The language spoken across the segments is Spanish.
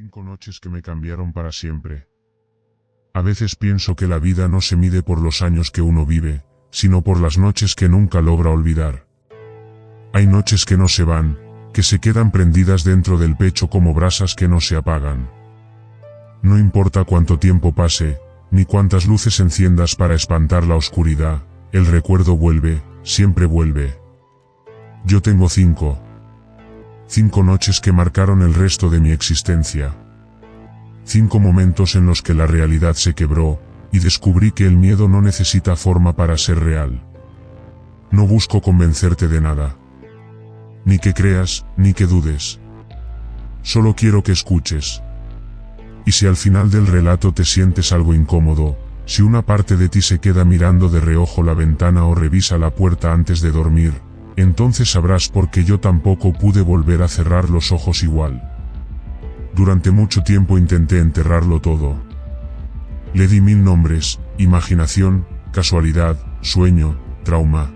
5 noches que me cambiaron para siempre. A veces pienso que la vida no se mide por los años que uno vive, sino por las noches que nunca logra olvidar. Hay noches que no se van, que se quedan prendidas dentro del pecho como brasas que no se apagan. No importa cuánto tiempo pase, ni cuántas luces enciendas para espantar la oscuridad, el recuerdo vuelve, siempre vuelve. Yo tengo 5 noches que marcaron el resto de mi existencia. 5 momentos en los que la realidad se quebró, y descubrí que el miedo no necesita forma para ser real. No busco convencerte de nada. Ni que creas, ni que dudes. Solo quiero que escuches. Y si al final del relato te sientes algo incómodo, si una parte de ti se queda mirando de reojo la ventana o revisa la puerta antes de dormir, entonces sabrás por qué yo tampoco pude volver a cerrar los ojos igual. Durante mucho tiempo intenté enterrarlo todo. Le di 1000 nombres: imaginación, casualidad, sueño, trauma.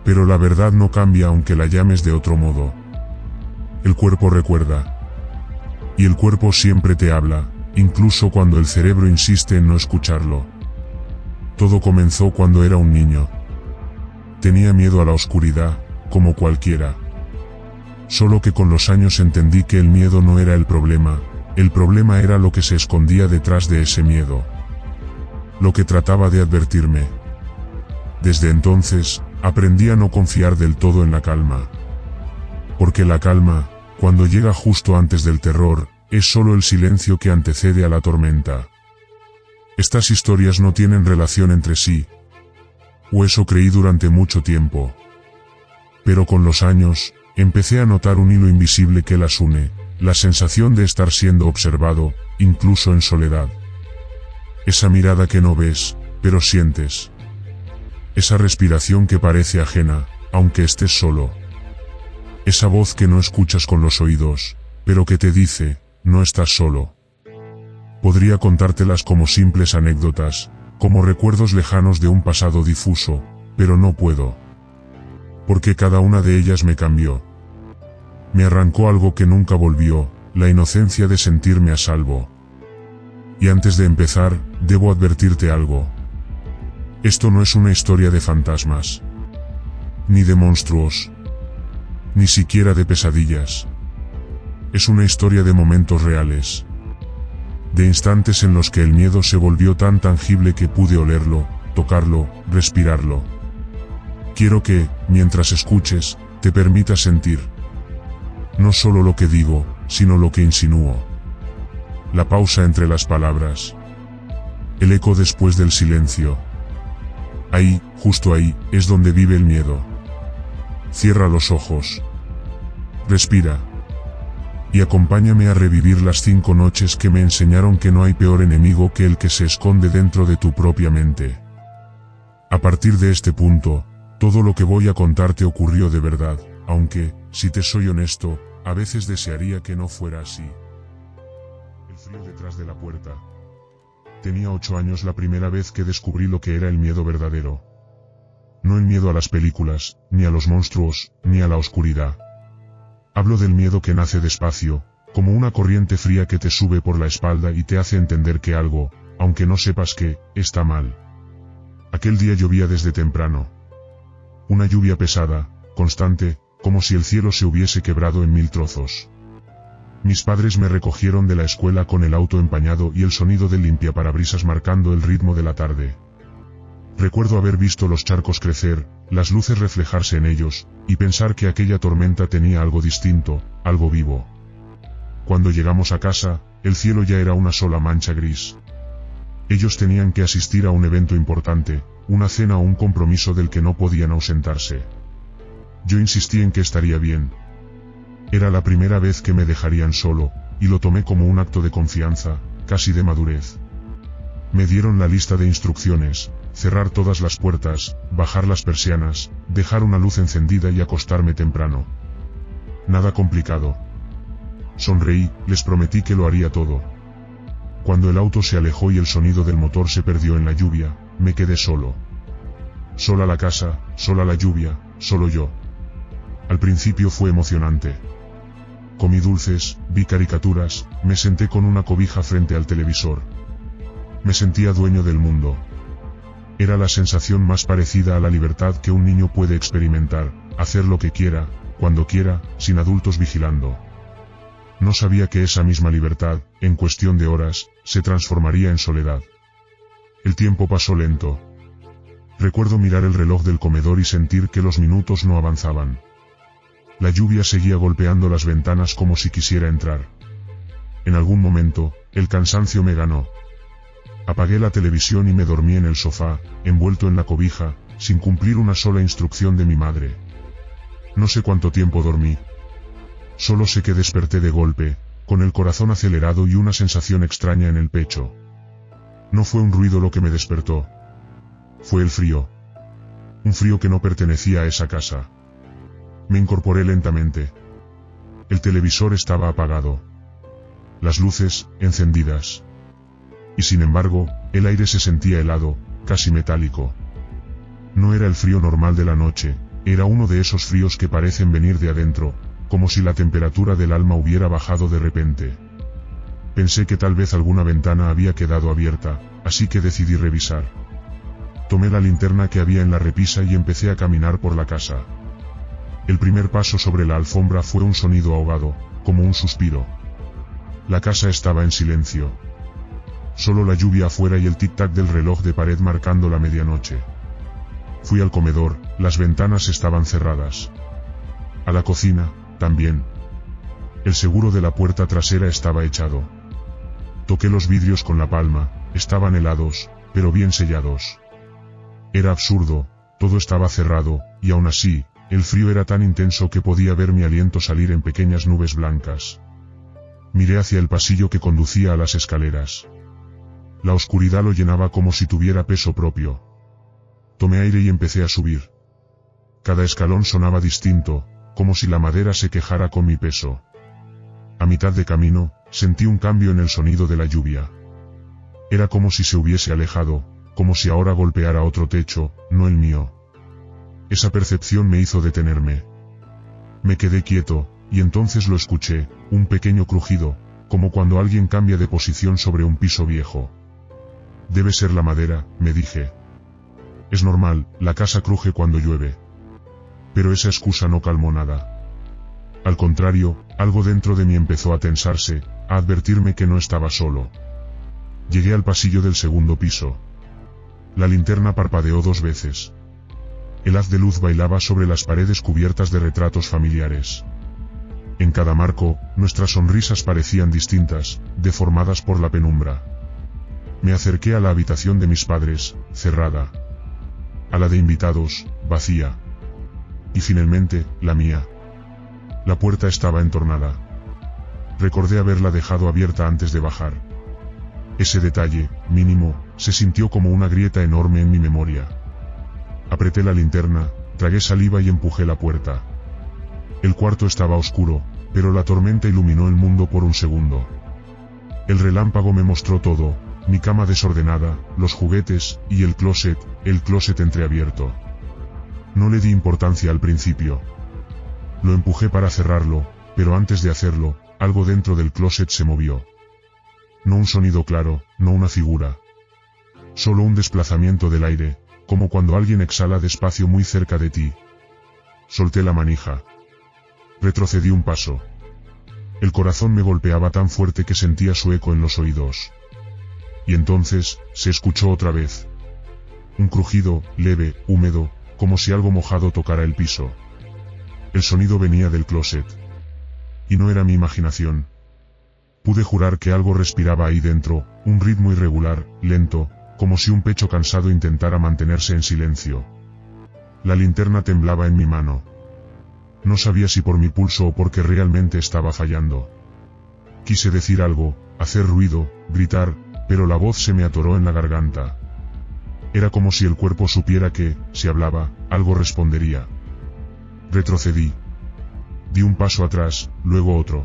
Pero la verdad no cambia aunque la llames de otro modo. El cuerpo recuerda. Y el cuerpo siempre te habla, incluso cuando el cerebro insiste en no escucharlo. Todo comenzó cuando era un niño. Tenía miedo a la oscuridad, como cualquiera. Solo que con los años entendí que el miedo no era el problema era lo que se escondía detrás de ese miedo. Lo que trataba de advertirme. Desde entonces, aprendí a no confiar del todo en la calma. Porque la calma, cuando llega justo antes del terror, es solo el silencio que antecede a la tormenta. Estas historias no tienen relación entre sí. O eso creí durante mucho tiempo. Pero con los años, empecé a notar un hilo invisible que las une, la sensación de estar siendo observado, incluso en soledad. Esa mirada que no ves, pero sientes. Esa respiración que parece ajena, aunque estés solo. Esa voz que no escuchas con los oídos, pero que te dice, no estás solo. Podría contártelas como simples anécdotas, como recuerdos lejanos de un pasado difuso, pero no puedo. Porque cada una de ellas me cambió. Me arrancó algo que nunca volvió, la inocencia de sentirme a salvo. Y antes de empezar, debo advertirte algo. Esto no es una historia de fantasmas. Ni de monstruos. Ni siquiera de pesadillas. Es una historia de momentos reales. De instantes en los que el miedo se volvió tan tangible que pude olerlo, tocarlo, respirarlo. Quiero que, mientras escuches, te permitas sentir. No solo lo que digo, sino lo que insinúo. La pausa entre las palabras. El eco después del silencio. Ahí, justo ahí, es donde vive el miedo. Cierra los ojos. Respira. Y acompáñame a revivir las 5 noches que me enseñaron que no hay peor enemigo que el que se esconde dentro de tu propia mente. A partir de este punto, todo lo que voy a contarte ocurrió de verdad, aunque, si te soy honesto, a veces desearía que no fuera así. El frío detrás de la puerta. Tenía 8 años la primera vez que descubrí lo que era el miedo verdadero. No el miedo a las películas, ni a los monstruos, ni a la oscuridad. Hablo del miedo que nace despacio, como una corriente fría que te sube por la espalda y te hace entender que algo, aunque no sepas qué, está mal. Aquel día llovía desde temprano. Una lluvia pesada, constante, como si el cielo se hubiese quebrado en 1000 trozos. Mis padres me recogieron de la escuela con el auto empañado y el sonido del limpiaparabrisas marcando el ritmo de la tarde. Recuerdo haber visto los charcos crecer, las luces reflejarse en ellos, y pensar que aquella tormenta tenía algo distinto, algo vivo. Cuando llegamos a casa, el cielo ya era una sola mancha gris. Ellos tenían que asistir a un evento importante, una cena o un compromiso del que no podían ausentarse. Yo insistí en que estaría bien. Era la primera vez que me dejarían solo, y lo tomé como un acto de confianza, casi de madurez. Me dieron la lista de instrucciones: cerrar todas las puertas, bajar las persianas, dejar una luz encendida y acostarme temprano. Nada complicado. Sonreí, les prometí que lo haría todo. Cuando el auto se alejó y el sonido del motor se perdió en la lluvia, me quedé solo. Sola la casa, sola la lluvia, solo yo. Al principio fue emocionante. Comí dulces, vi caricaturas, me senté con una cobija frente al televisor. Me sentía dueño del mundo. Era la sensación más parecida a la libertad que un niño puede experimentar, hacer lo que quiera, cuando quiera, sin adultos vigilando. No sabía que esa misma libertad, en cuestión de horas, se transformaría en soledad. El tiempo pasó lento. Recuerdo mirar el reloj del comedor y sentir que los minutos no avanzaban. La lluvia seguía golpeando las ventanas como si quisiera entrar. En algún momento, el cansancio me ganó. Apagué la televisión y me dormí en el sofá, envuelto en la cobija, sin cumplir una sola instrucción de mi madre. No sé cuánto tiempo dormí. Solo sé que desperté de golpe, con el corazón acelerado y una sensación extraña en el pecho. No fue un ruido lo que me despertó. Fue el frío. Un frío que no pertenecía a esa casa. Me incorporé lentamente. El televisor estaba apagado. Las luces, encendidas. Y sin embargo, el aire se sentía helado, casi metálico. No era el frío normal de la noche, era uno de esos fríos que parecen venir de adentro, como si la temperatura del alma hubiera bajado de repente. Pensé que tal vez alguna ventana había quedado abierta, así que decidí revisar. Tomé la linterna que había en la repisa y empecé a caminar por la casa. El primer paso sobre la alfombra fue un sonido ahogado, como un suspiro. La casa estaba en silencio. Solo la lluvia afuera y el tic-tac del reloj de pared marcando la medianoche. Fui al comedor, las ventanas estaban cerradas. A la cocina, también. El seguro de la puerta trasera estaba echado. Toqué los vidrios con la palma, estaban helados, pero bien sellados. Era absurdo, todo estaba cerrado, y aún así, el frío era tan intenso que podía ver mi aliento salir en pequeñas nubes blancas. Miré hacia el pasillo que conducía a las escaleras. La oscuridad lo llenaba como si tuviera peso propio. Tomé aire y empecé a subir. Cada escalón sonaba distinto, como si la madera se quejara con mi peso. A mitad de camino, sentí un cambio en el sonido de la lluvia. Era como si se hubiese alejado, como si ahora golpeara otro techo, no el mío. Esa percepción me hizo detenerme. Me quedé quieto, y entonces lo escuché, un pequeño crujido, como cuando alguien cambia de posición sobre un piso viejo. Debe ser la madera, me dije. Es normal, la casa cruje cuando llueve. Pero esa excusa no calmó nada. Al contrario, algo dentro de mí empezó a tensarse, a advertirme que no estaba solo. Llegué al pasillo del segundo piso. La linterna parpadeó 2 veces. El haz de luz bailaba sobre las paredes cubiertas de retratos familiares. En cada marco, nuestras sonrisas parecían distintas, deformadas por la penumbra. Me acerqué a la habitación de mis padres, cerrada. A la de invitados, vacía. Y finalmente, la mía. La puerta estaba entornada. Recordé haberla dejado abierta antes de bajar. Ese detalle, mínimo, se sintió como una grieta enorme en mi memoria. Apreté la linterna, tragué saliva y empujé la puerta. El cuarto estaba oscuro, pero la tormenta iluminó el mundo por un segundo. El relámpago me mostró todo, mi cama desordenada, los juguetes, y el closet entreabierto. No le di importancia al principio. Lo empujé para cerrarlo, pero antes de hacerlo, algo dentro del closet se movió. No un sonido claro, no una figura. Solo un desplazamiento del aire, como cuando alguien exhala despacio muy cerca de ti. Solté la manija. Retrocedí un paso. El corazón me golpeaba tan fuerte que sentía su eco en los oídos. Y entonces, se escuchó otra vez. Un crujido, leve, húmedo, como si algo mojado tocara el piso. El sonido venía del closet. Y no era mi imaginación. Pude jurar que algo respiraba ahí dentro, un ritmo irregular, lento, como si un pecho cansado intentara mantenerse en silencio. La linterna temblaba en mi mano. No sabía si por mi pulso o porque realmente estaba fallando. Quise decir algo, hacer ruido, gritar, pero la voz se me atoró en la garganta. Era como si el cuerpo supiera que, si hablaba, algo respondería. Retrocedí. Di un paso atrás, luego otro.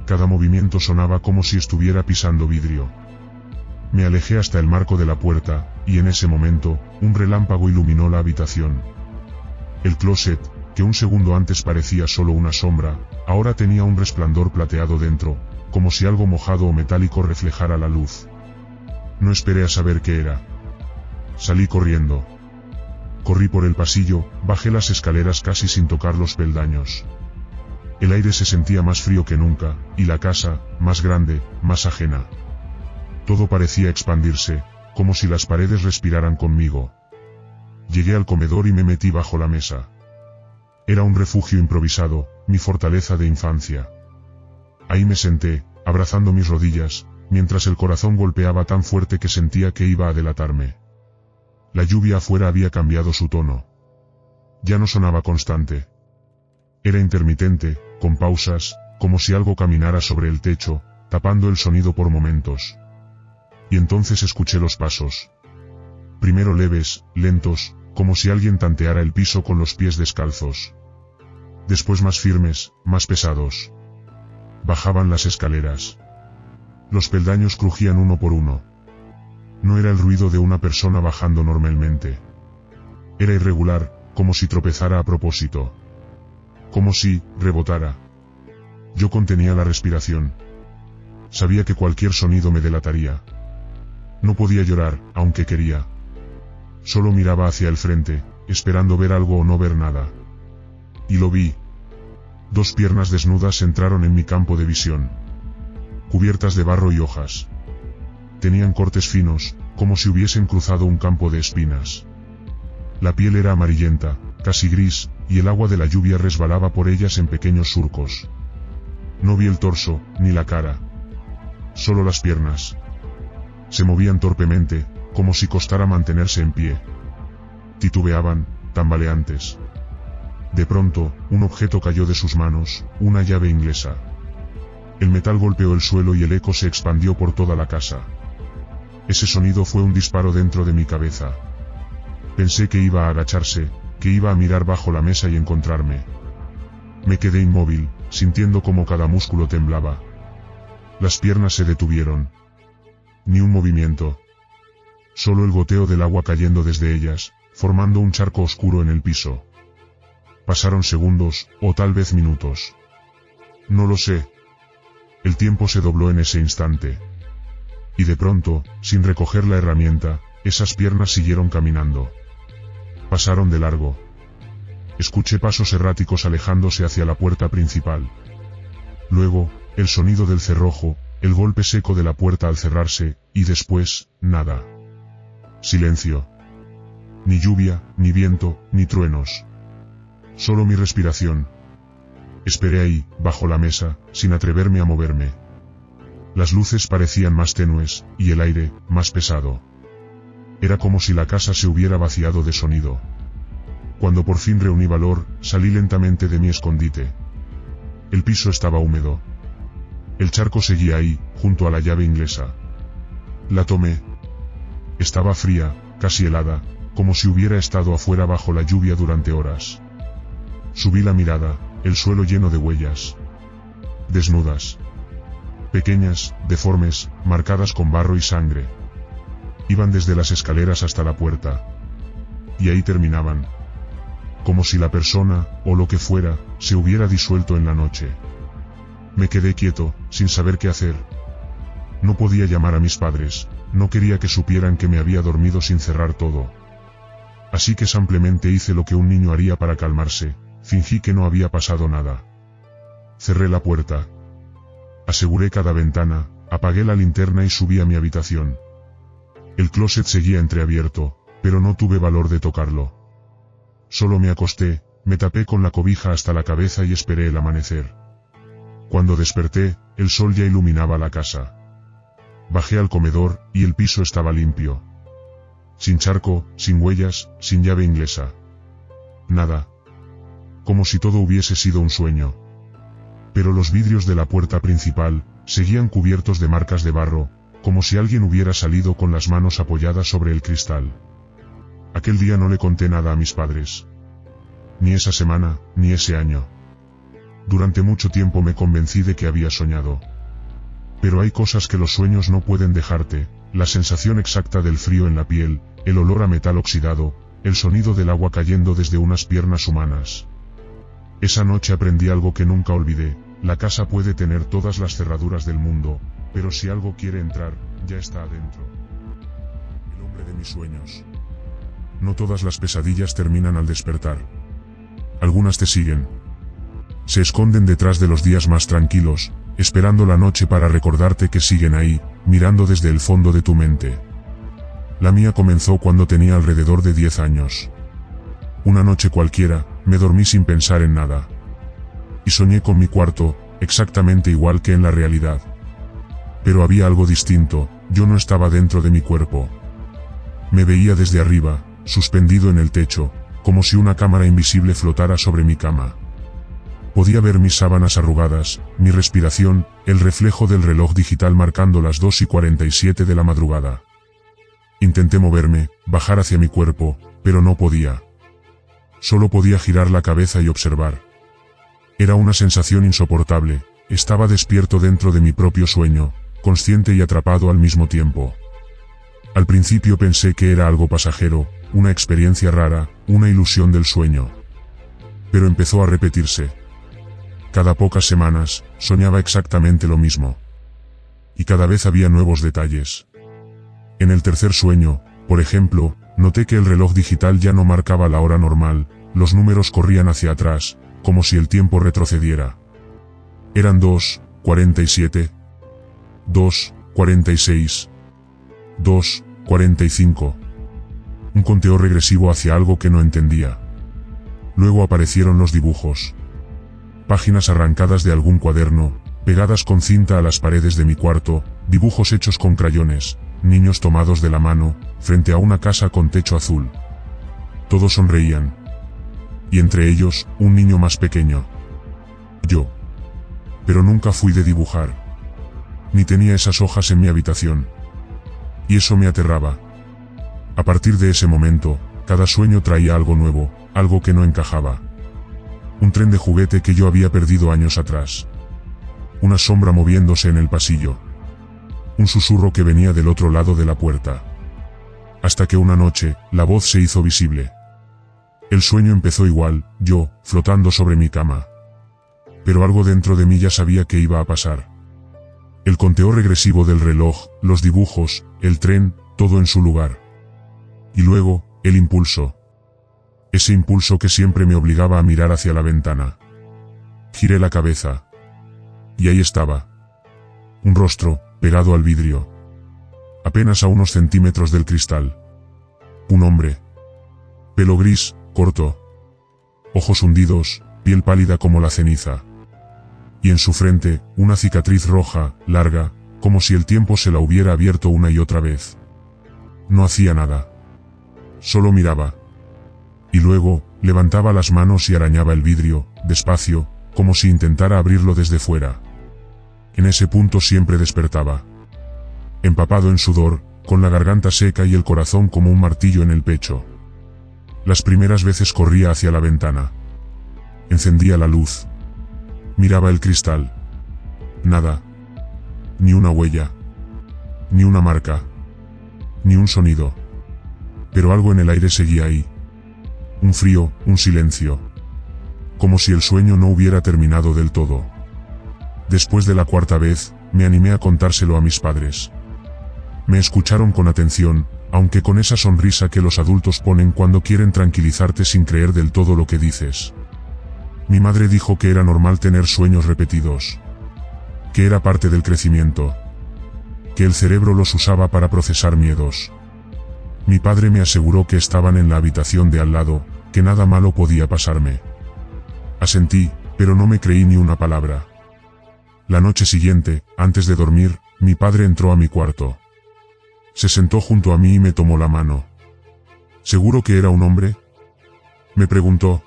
Cada movimiento sonaba como si estuviera pisando vidrio. Me alejé hasta el marco de la puerta, y en ese momento, un relámpago iluminó la habitación. El closet, que un segundo antes parecía solo una sombra, ahora tenía un resplandor plateado dentro, como si algo mojado o metálico reflejara la luz. No esperé a saber qué era. Salí corriendo. Corrí por el pasillo, bajé las escaleras casi sin tocar los peldaños. El aire se sentía más frío que nunca, y la casa, más grande, más ajena. Todo parecía expandirse, como si las paredes respiraran conmigo. Llegué al comedor y me metí bajo la mesa. Era un refugio improvisado, mi fortaleza de infancia. Ahí me senté, abrazando mis rodillas, mientras el corazón golpeaba tan fuerte que sentía que iba a delatarme. La lluvia afuera había cambiado su tono. Ya no sonaba constante. Era intermitente, con pausas, como si algo caminara sobre el techo, tapando el sonido por momentos. Y entonces escuché los pasos. Primero leves, lentos, como si alguien tanteara el piso con los pies descalzos. Después más firmes, más pesados. Bajaban las escaleras. Los peldaños crujían uno por uno. No era el ruido de una persona bajando normalmente. Era irregular, como si tropezara a propósito. Como si rebotara. Yo contenía la respiración. Sabía que cualquier sonido me delataría. No podía llorar, aunque quería. Solo miraba hacia el frente, esperando ver algo o no ver nada. Y lo vi. 2 piernas desnudas entraron en mi campo de visión. Cubiertas de barro y hojas. Tenían cortes finos, como si hubiesen cruzado un campo de espinas. La piel era amarillenta, casi gris, y el agua de la lluvia resbalaba por ellas en pequeños surcos. No vi el torso, ni la cara. Solo las piernas. Se movían torpemente, como si costara mantenerse en pie. Titubeaban, tambaleantes. De pronto, un objeto cayó de sus manos, una llave inglesa. El metal golpeó el suelo y el eco se expandió por toda la casa. Ese sonido fue un disparo dentro de mi cabeza. Pensé que iba a agacharse, que iba a mirar bajo la mesa y encontrarme. Me quedé inmóvil, sintiendo como cada músculo temblaba. Las piernas se detuvieron. Ni un movimiento. Solo el goteo del agua cayendo desde ellas, formando un charco oscuro en el piso. Pasaron segundos, o tal vez minutos. No lo sé. El tiempo se dobló en ese instante. Y de pronto, sin recoger la herramienta, esas piernas siguieron caminando. Pasaron de largo. Escuché pasos erráticos alejándose hacia la puerta principal. Luego, el sonido del cerrojo, el golpe seco de la puerta al cerrarse, y después, nada. Silencio. Ni lluvia, ni viento, ni truenos. Solo mi respiración. Esperé ahí, bajo la mesa, sin atreverme a moverme. Las luces parecían más tenues, y el aire, más pesado. Era como si la casa se hubiera vaciado de sonido. Cuando por fin reuní valor, salí lentamente de mi escondite. El piso estaba húmedo. El charco seguía ahí, junto a la llave inglesa. La tomé. Estaba fría, casi helada, como si hubiera estado afuera bajo la lluvia durante horas. Subí la mirada, el suelo lleno de huellas. Desnudas. Pequeñas, deformes, marcadas con barro y sangre. Iban desde las escaleras hasta la puerta. Y ahí terminaban. Como si la persona, o lo que fuera, se hubiera disuelto en la noche. Me quedé quieto, sin saber qué hacer. No podía llamar a mis padres, no quería que supieran que me había dormido sin cerrar todo. Así que simplemente hice lo que un niño haría para calmarse, fingí que no había pasado nada. Cerré la puerta. Aseguré cada ventana, apagué la linterna y subí a mi habitación. El closet seguía entreabierto, pero no tuve valor de tocarlo. Solo me acosté, me tapé con la cobija hasta la cabeza y esperé el amanecer. Cuando desperté, el sol ya iluminaba la casa. Bajé al comedor, y el piso estaba limpio. Sin charco, sin huellas, sin llave inglesa. Nada. Como si todo hubiese sido un sueño. Pero los vidrios de la puerta principal, seguían cubiertos de marcas de barro, como si alguien hubiera salido con las manos apoyadas sobre el cristal. Aquel día no le conté nada a mis padres. Ni esa semana, ni ese año. Durante mucho tiempo me convencí de que había soñado. Pero hay cosas que los sueños no pueden dejarte, la sensación exacta del frío en la piel, el olor a metal oxidado, el sonido del agua cayendo desde unas piernas humanas. Esa noche aprendí algo que nunca olvidé: la casa puede tener todas las cerraduras del mundo, pero si algo quiere entrar, ya está adentro. El hombre de mis sueños. No todas las pesadillas terminan al despertar. Algunas te siguen. Se esconden detrás de los días más tranquilos, esperando la noche para recordarte que siguen ahí, mirando desde el fondo de tu mente. La mía comenzó cuando tenía alrededor de 10 años. Una noche cualquiera, me dormí sin pensar en nada. Y soñé con mi cuarto, exactamente igual que en la realidad. Pero había algo distinto: yo no estaba dentro de mi cuerpo. Me veía desde arriba, suspendido en el techo, como si una cámara invisible flotara sobre mi cama. Podía ver mis sábanas arrugadas, mi respiración, el reflejo del reloj digital marcando las 2:47 de la madrugada. Intenté moverme, bajar hacia mi cuerpo, pero no podía. Solo podía girar la cabeza y observar. Era una sensación insoportable: estaba despierto dentro de mi propio sueño, consciente y atrapado al mismo tiempo. Al principio pensé que era algo pasajero, una experiencia rara, una ilusión del sueño. Pero empezó a repetirse. Cada pocas semanas, soñaba exactamente lo mismo. Y cada vez había nuevos detalles. En el tercer sueño, por ejemplo, noté que el reloj digital ya no marcaba la hora normal, los números corrían hacia atrás, como si el tiempo retrocediera. Eran 2:47, 2:46, 2:45. Un conteo regresivo hacia algo que no entendía. Luego aparecieron los dibujos. Páginas arrancadas de algún cuaderno, pegadas con cinta a las paredes de mi cuarto, dibujos hechos con crayones, niños tomados de la mano, frente a una casa con techo azul. Todos sonreían. Y entre ellos, un niño más pequeño. Yo. Pero nunca fui de dibujar. Ni tenía esas hojas en mi habitación. Y eso me aterraba. A partir de ese momento, cada sueño traía algo nuevo, algo que no encajaba. Un tren de juguete que yo había perdido años atrás. Una sombra moviéndose en el pasillo. Un susurro que venía del otro lado de la puerta. Hasta que una noche, la voz se hizo visible. El sueño empezó igual, yo, flotando sobre mi cama. Pero algo dentro de mí ya sabía que iba a pasar. El conteo regresivo del reloj, los dibujos, el tren, todo en su lugar. Y luego, el impulso. Ese impulso que siempre me obligaba a mirar hacia la ventana. Giré la cabeza. Y ahí estaba. Un rostro, pegado al vidrio. Apenas a unos centímetros del cristal. Un hombre. Pelo gris, corto. Ojos hundidos, piel pálida como la ceniza. Y en su frente, una cicatriz roja, larga, como si el tiempo se la hubiera abierto una y otra vez. No hacía nada. Solo miraba. Y luego, levantaba las manos y arañaba el vidrio, despacio, como si intentara abrirlo desde fuera. En ese punto siempre despertaba. Empapado en sudor, con la garganta seca y el corazón como un martillo en el pecho. Las primeras veces corría hacia la ventana. Encendía la luz. Miraba el cristal. Nada. Ni una huella. Ni una marca. Ni un sonido. Pero algo en el aire seguía ahí. Un frío, un silencio. Como si el sueño no hubiera terminado del todo. Después de la cuarta vez, me animé a contárselo a mis padres. Me escucharon con atención, aunque con esa sonrisa que los adultos ponen cuando quieren tranquilizarte sin creer del todo lo que dices. Mi madre dijo que era normal tener sueños repetidos. Que era parte del crecimiento. Que el cerebro los usaba para procesar miedos. Mi padre me aseguró que estaban en la habitación de al lado, que nada malo podía pasarme. Asentí, pero no me creí ni una palabra. La noche siguiente, antes de dormir, mi padre entró a mi cuarto. Se sentó junto a mí y me tomó la mano. ¿Seguro que era un hombre?, me preguntó.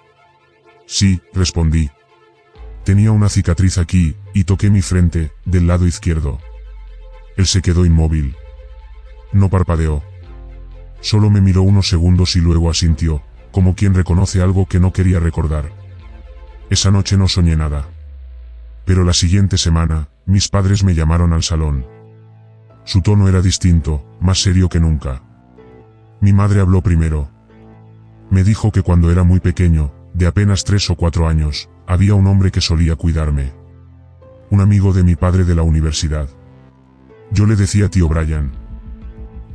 Sí, respondí. Tenía una cicatriz aquí, y toqué mi frente, del lado izquierdo. Él se quedó inmóvil. No parpadeó. Solo me miró unos segundos y luego asintió, como quien reconoce algo que no quería recordar. Esa noche no soñé nada. Pero la siguiente semana, mis padres me llamaron al salón. Su tono era distinto, más serio que nunca. Mi madre habló primero. Me dijo que cuando era muy pequeño, de apenas 3 o 4 años, había un hombre que solía cuidarme. Un amigo de mi padre de la universidad. Yo le decía tío Brian.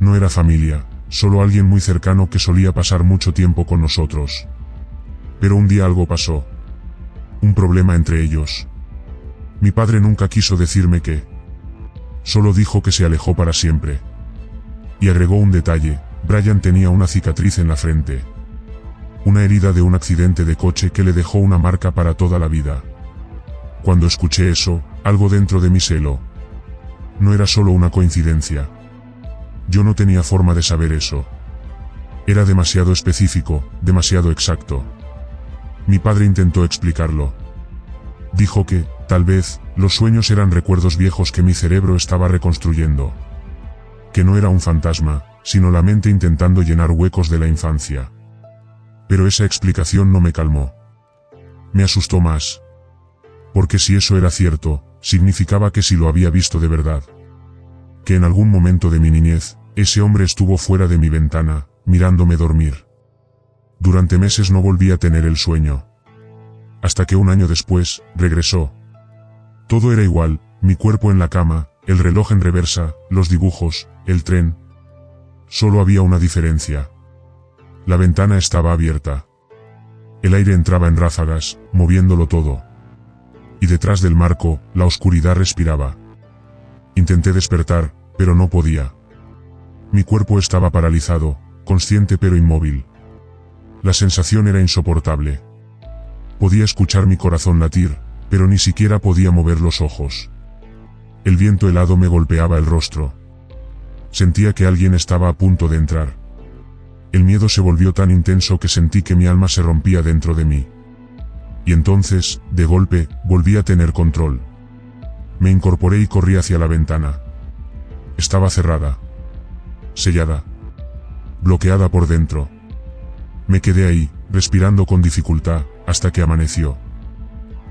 No era familia, solo alguien muy cercano que solía pasar mucho tiempo con nosotros. Pero un día algo pasó. Un problema entre ellos. Mi padre nunca quiso decirme qué. Solo dijo que se alejó para siempre. Y agregó un detalle: Brian tenía una cicatriz en la frente. Una herida de un accidente de coche que le dejó una marca para toda la vida. Cuando escuché eso, algo dentro de mí se heló. No era solo una coincidencia. Yo no tenía forma de saber eso. Era demasiado específico, demasiado exacto. Mi padre intentó explicarlo. Dijo que, tal vez, los sueños eran recuerdos viejos que mi cerebro estaba reconstruyendo. Que no era un fantasma, sino la mente intentando llenar huecos de la infancia. Pero esa explicación no me calmó. Me asustó más. Porque si eso era cierto, significaba que sí lo había visto de verdad. Que en algún momento de mi niñez, ese hombre estuvo fuera de mi ventana, mirándome dormir. Durante meses no volví a tener el sueño. Hasta que un año después, regresó. Todo era igual, mi cuerpo en la cama, el reloj en reversa, los dibujos, el tren. Solo había una diferencia. La ventana estaba abierta. El aire entraba en ráfagas, moviéndolo todo. Y detrás del marco, la oscuridad respiraba. Intenté despertar, pero no podía. Mi cuerpo estaba paralizado, consciente pero inmóvil. La sensación era insoportable. Podía escuchar mi corazón latir, pero ni siquiera podía mover los ojos. El viento helado me golpeaba el rostro. Sentía que alguien estaba a punto de entrar. El miedo se volvió tan intenso que sentí que mi alma se rompía dentro de mí. Y entonces, de golpe, volví a tener control. Me incorporé y corrí hacia la ventana. Estaba cerrada. Sellada. Bloqueada por dentro. Me quedé ahí, respirando con dificultad, hasta que amaneció.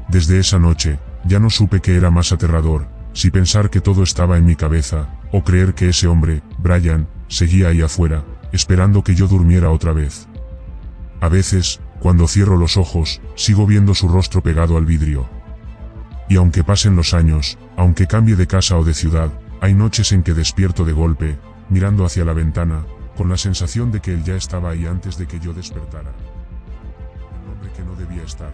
Desde esa noche, ya no supe qué era más aterrador, si pensar que todo estaba en mi cabeza, o creer que ese hombre, Brian, seguía ahí afuera, esperando que yo durmiera otra vez. A veces, cuando cierro los ojos, sigo viendo su rostro pegado al vidrio. Y aunque pasen los años, aunque cambie de casa o de ciudad, hay noches en que despierto de golpe, mirando hacia la ventana, con la sensación de que él ya estaba ahí antes de que yo despertara. Un hombre que no debía estar.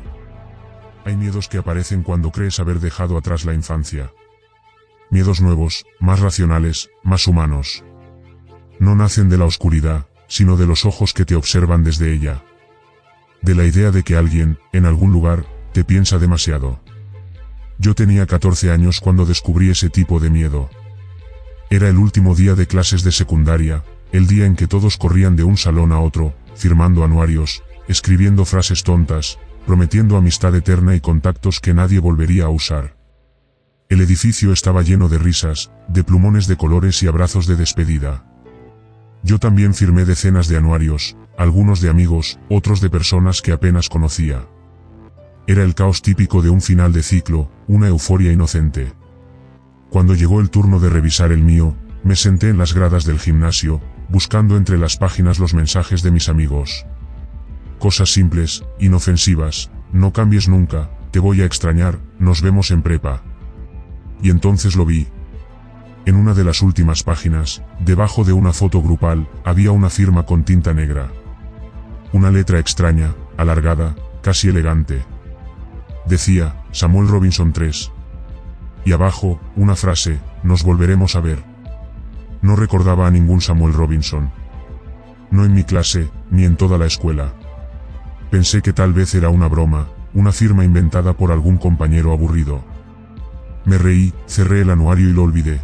Hay miedos que aparecen cuando crees haber dejado atrás la infancia. Miedos nuevos, más racionales, más humanos. No nacen de la oscuridad, sino de los ojos que te observan desde ella. De la idea de que alguien, en algún lugar, te piensa demasiado. Yo tenía 14 años cuando descubrí ese tipo de miedo. Era el último día de clases de secundaria, el día en que todos corrían de un salón a otro, firmando anuarios, escribiendo frases tontas, prometiendo amistad eterna y contactos que nadie volvería a usar. El edificio estaba lleno de risas, de plumones de colores y abrazos de despedida. Yo también firmé decenas de anuarios, algunos de amigos, otros de personas que apenas conocía. Era el caos típico de un final de ciclo, una euforia inocente. Cuando llegó el turno de revisar el mío, me senté en las gradas del gimnasio, buscando entre las páginas los mensajes de mis amigos. Cosas simples, inofensivas: no cambies nunca, te voy a extrañar, nos vemos en prepa. Y entonces lo vi. En una de las últimas páginas, debajo de una foto grupal, había una firma con tinta negra. Una letra extraña, alargada, casi elegante. Decía, Samuel Robinson 3. Y abajo, una frase, nos volveremos a ver. No recordaba a ningún Samuel Robinson. No en mi clase, ni en toda la escuela. Pensé que tal vez era una broma, una firma inventada por algún compañero aburrido. Me reí, cerré el anuario y lo olvidé.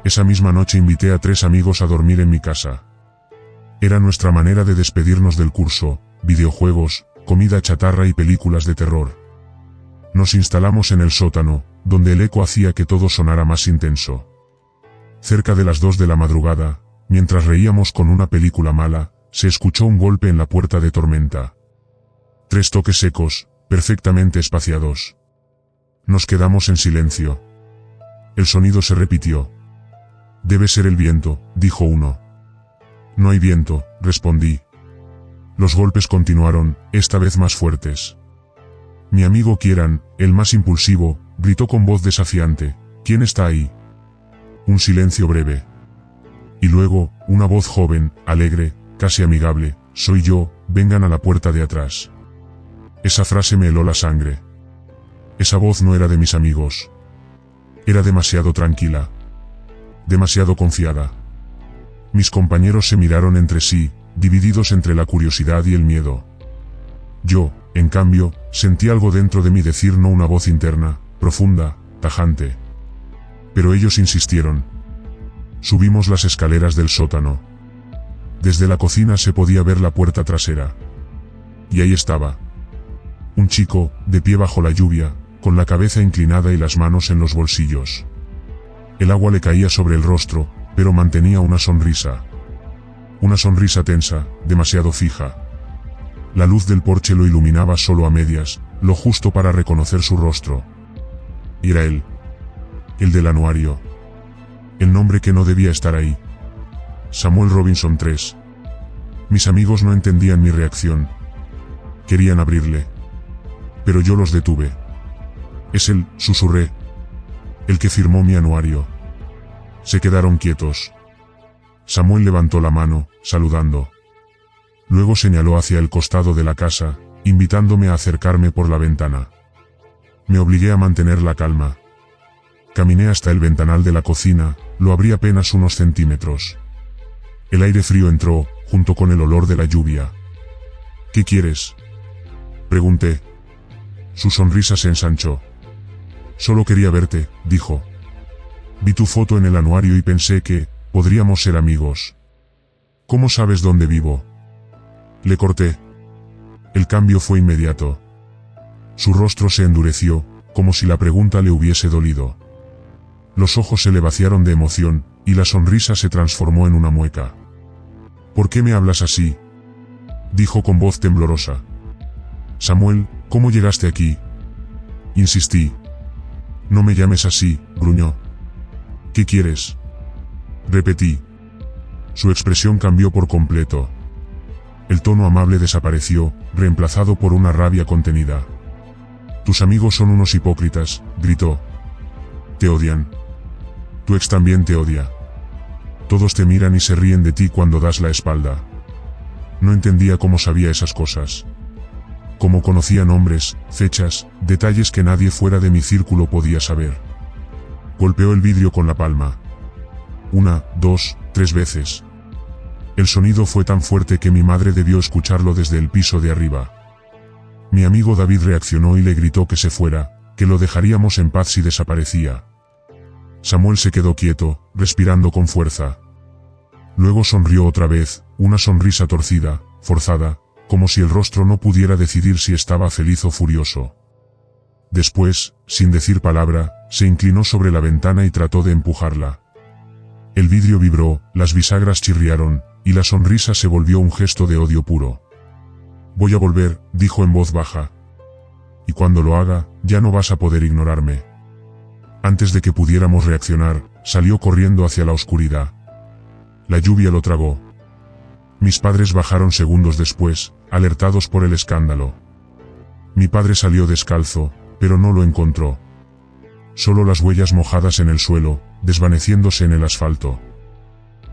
Esa misma noche invité a 3 amigos a dormir en mi casa. Era nuestra manera de despedirnos del curso: videojuegos, comida chatarra y películas de terror. Nos instalamos en el sótano, donde el eco hacía que todo sonara más intenso. Cerca de las 2 de la madrugada, mientras reíamos con una película mala, se escuchó un golpe en la puerta de tormenta. 3 toques secos, perfectamente espaciados. Nos quedamos en silencio. El sonido se repitió. Debe ser el viento, dijo uno. No hay viento, respondí. Los golpes continuaron, esta vez más fuertes. Mi amigo Kieran, el más impulsivo, gritó con voz desafiante: ¿Quién está ahí? Un silencio breve. Y luego, una voz joven, alegre, casi amigable: soy yo, vengan a la puerta de atrás. Esa frase me heló la sangre. Esa voz no era de mis amigos. Era demasiado tranquila. Demasiado confiada. Mis compañeros se miraron entre sí, divididos entre la curiosidad y el miedo. Yo, en cambio, sentí algo dentro de mí decir no, una voz interna, profunda, tajante. Pero ellos insistieron. Subimos las escaleras del sótano. Desde la cocina se podía ver la puerta trasera. Y ahí estaba. Un chico, de pie bajo la lluvia, con la cabeza inclinada y las manos en los bolsillos. El agua le caía sobre el rostro, pero mantenía una sonrisa. Una sonrisa tensa, demasiado fija. La luz del porche lo iluminaba solo a medias, lo justo para reconocer su rostro. Y era él. El del anuario. El nombre que no debía estar ahí. Samuel Robinson III. Mis amigos no entendían mi reacción. Querían abrirle. Pero yo los detuve. Es él, susurré. El que firmó mi anuario. Se quedaron quietos. Samuel levantó la mano, saludando. Luego señaló hacia el costado de la casa, invitándome a acercarme por la ventana. Me obligué a mantener la calma. Caminé hasta el ventanal de la cocina, lo abrí apenas unos centímetros. El aire frío entró, junto con el olor de la lluvia. ¿Qué quieres?, pregunté. Su sonrisa se ensanchó. Solo quería verte, dijo. Vi tu foto en el anuario y pensé que podríamos ser amigos. ¿Cómo sabes dónde vivo?, le corté. El cambio fue inmediato. Su rostro se endureció, como si la pregunta le hubiese dolido. Los ojos se le vaciaron de emoción, y la sonrisa se transformó en una mueca. ¿Por qué me hablas así?, dijo con voz temblorosa. Samuel, ¿cómo llegaste aquí?, insistí. No me llames así, gruñó. ¿Qué quieres?, repetí. Su expresión cambió por completo. El tono amable desapareció, reemplazado por una rabia contenida. Tus amigos son unos hipócritas, gritó. Te odian. Tu ex también te odia. Todos te miran y se ríen de ti cuando das la espalda. No entendía cómo sabía esas cosas. Cómo conocía nombres, fechas, detalles que nadie fuera de mi círculo podía saber. Golpeó el vidrio con la palma. 1, 2, 3 veces. El sonido fue tan fuerte que mi madre debió escucharlo desde el piso de arriba. Mi amigo David reaccionó y le gritó que se fuera, que lo dejaríamos en paz si desaparecía. Samuel se quedó quieto, respirando con fuerza. Luego sonrió otra vez, una sonrisa torcida, forzada, como si el rostro no pudiera decidir si estaba feliz o furioso. Después, sin decir palabra, se inclinó sobre la ventana y trató de empujarla. El vidrio vibró, las bisagras chirriaron, y la sonrisa se volvió un gesto de odio puro. Voy a volver, dijo en voz baja. Y cuando lo haga, ya no vas a poder ignorarme. Antes de que pudiéramos reaccionar, salió corriendo hacia la oscuridad. La lluvia lo tragó. Mis padres bajaron segundos después, alertados por el escándalo. Mi padre salió descalzo, pero no lo encontró. Solo las huellas mojadas en el suelo, desvaneciéndose en el asfalto.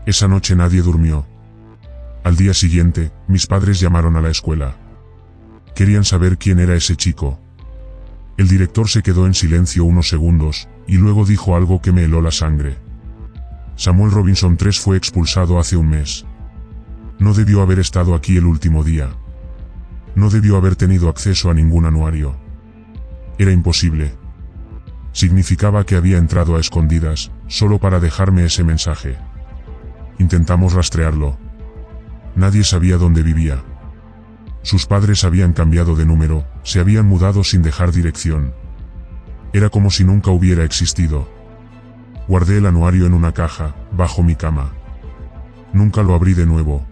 Esa noche nadie durmió. Al día siguiente, mis padres llamaron a la escuela. Querían saber quién era ese chico. El director se quedó en silencio unos segundos, y luego dijo algo que me heló la sangre. Samuel Robinson III fue expulsado hace un mes. No debió haber estado aquí el último día. No debió haber tenido acceso a ningún anuario. Era imposible. Significaba que había entrado a escondidas, solo para dejarme ese mensaje. Intentamos rastrearlo. Nadie sabía dónde vivía. Sus padres habían cambiado de número, se habían mudado sin dejar dirección. Era como si nunca hubiera existido. Guardé el anuario en una caja, bajo mi cama. Nunca lo abrí de nuevo.